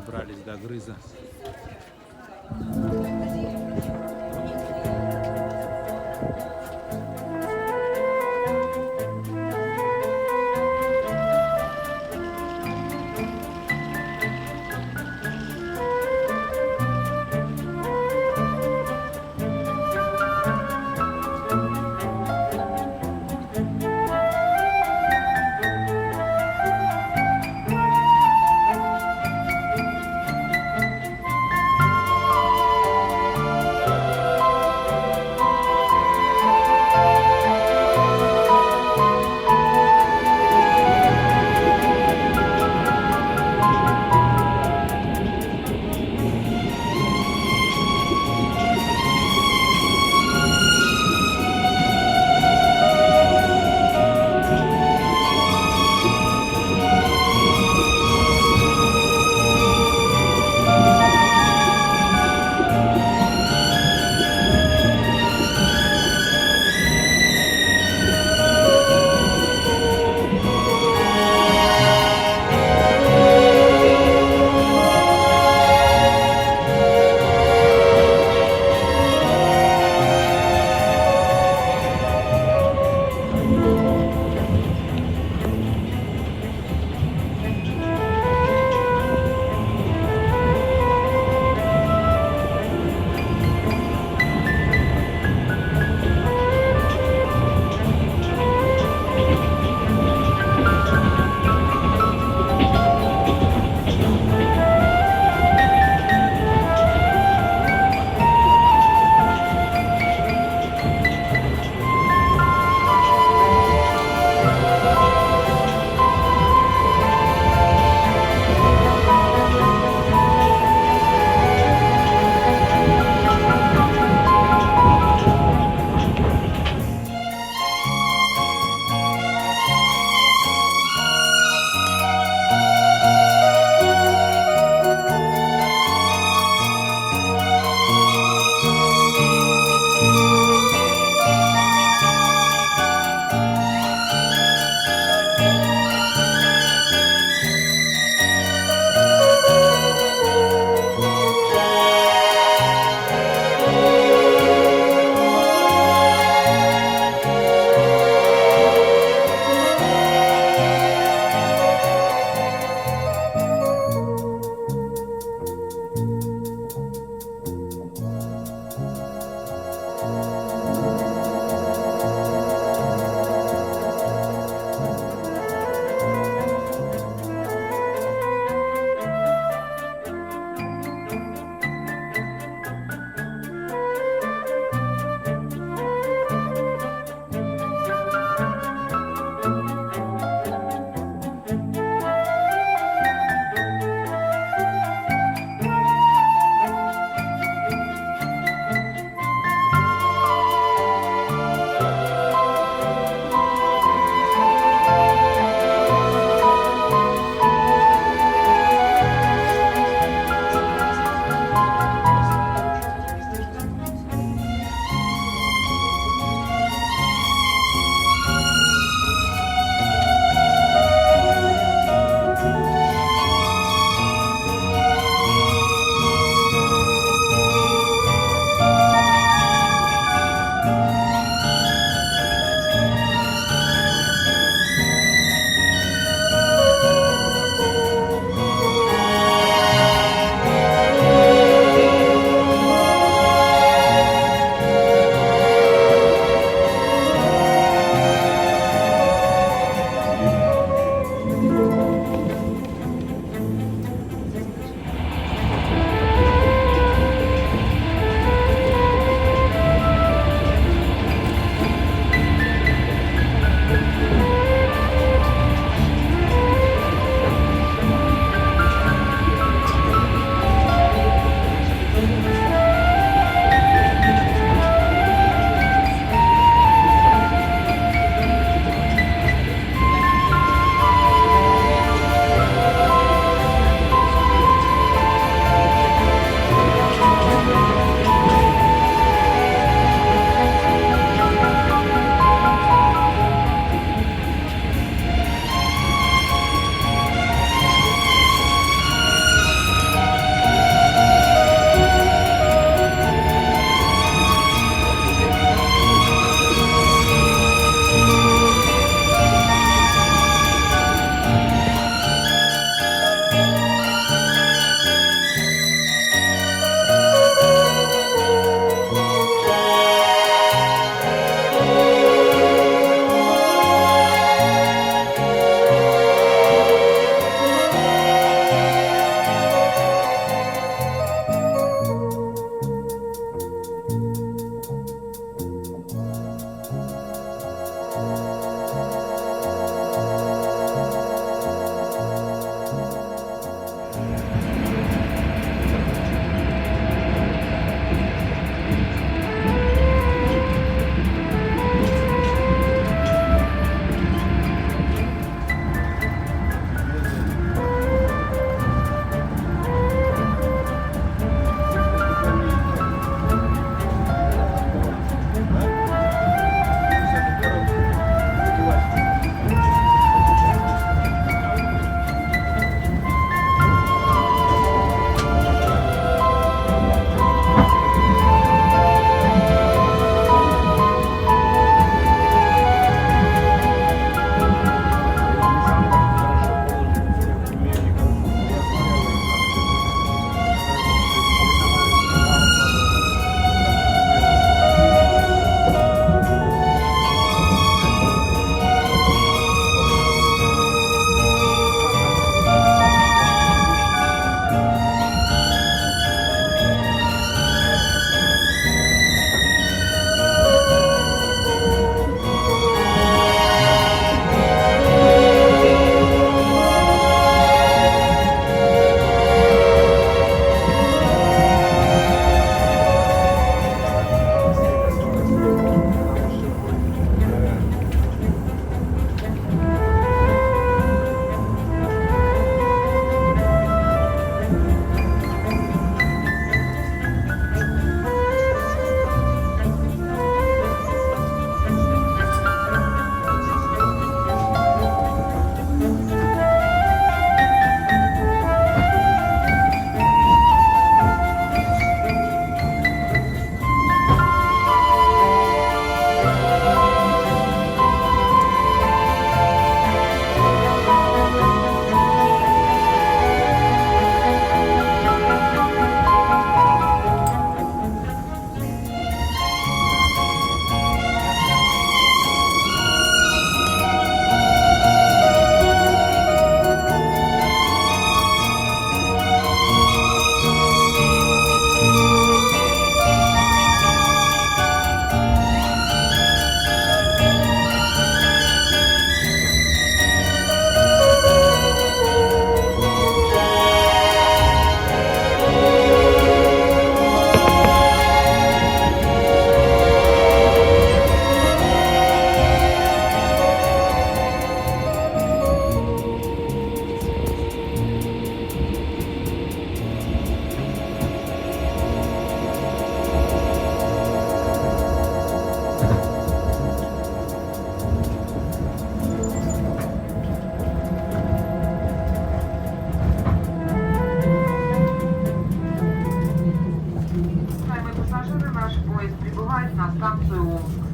добрались до Грыза.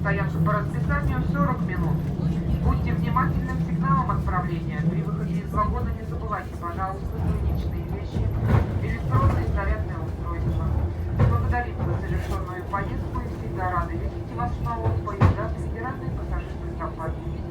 Стоянка по расписанию 40 минут. Будьте внимательны к сигналам отправления. При выходе из вагона не забывайте, пожалуйста, свои личные вещи, электронные и зарядные устройства. Благодарим за завершенную поездку и всегда рады видеть вас снова в поездах федеральной пассажирской компании.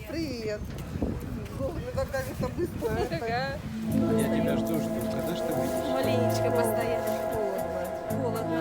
Привет. Долго наконец-то быстро. Ага. Я тебя жду. Когда ж ты выйдешь? Маленечко постоять. Холодно.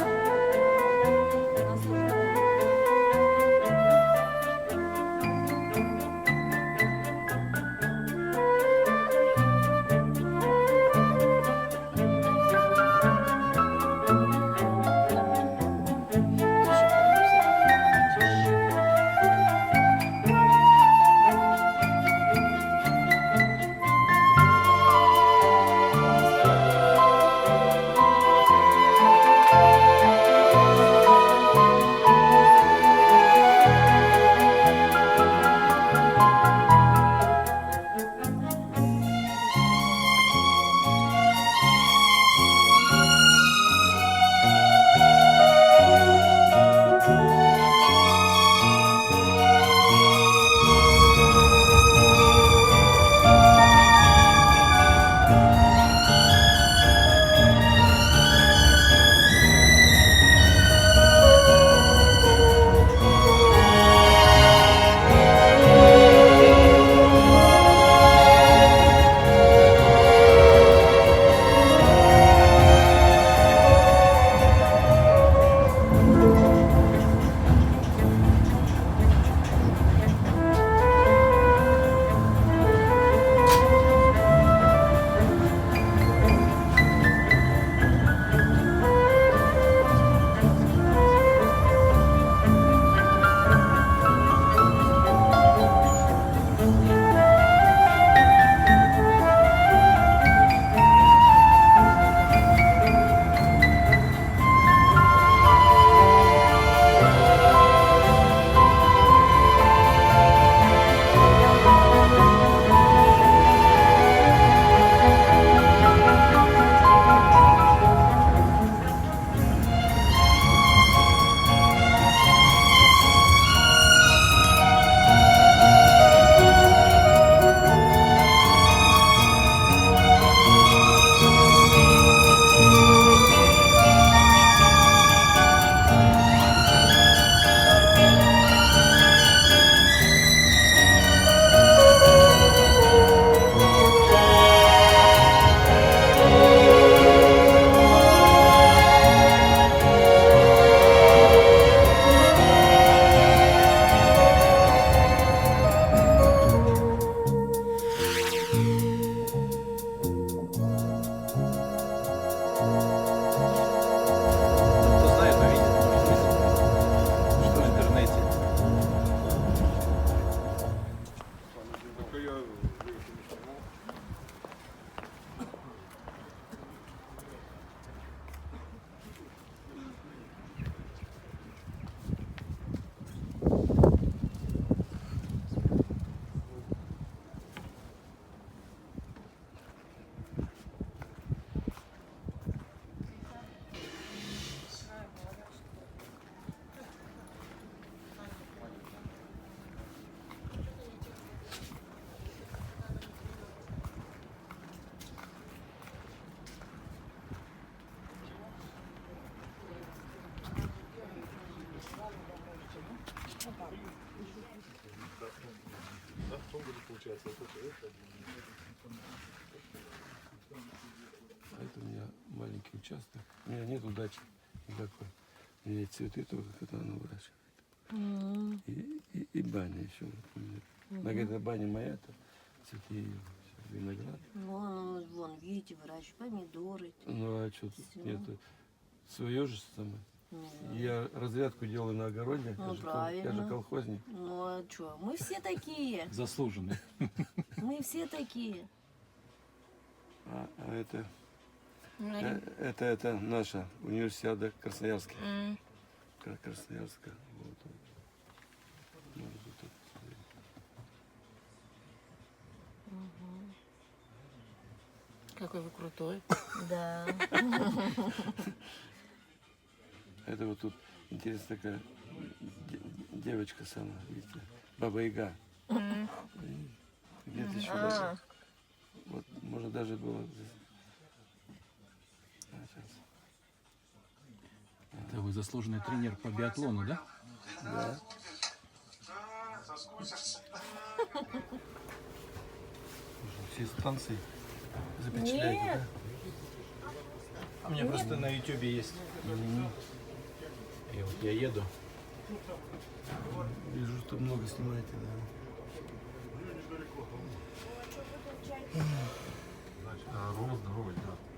Нас тоже. Кто знает, увидит, может быть. Что в интернете. Это у меня маленький участок. У меня нет удачи никакой. У меня есть цветы только, когда она выращивает. И баня еще. Вот у меня. Эта баня моя, то цветы ее, виноград. Вон, видите, выращиваю помидоры. Ну а что тут Всё. нет? Свое же самое. Я разрядку делаю на огороде. Ну, я же правильно. колхозник. Ну а что, мы все такие. Заслуженный. Мы все такие. А это наша универсиада Красноярская. Красноярская. Вот. Можете тут посмотреть. Какой вы крутой. Да. Это вот тут интересная такая девочка сама, видите, Баба Яга. Где-то еще даже. Вот, можно даже было. Сейчас. Вы заслуженный тренер по биатлону, да? Да. Все станции запечатляют, Нет. да? А у меня просто на ютубе есть. И вот я еду. Вижу, что много снимаете, да. Ровно здоровый, да.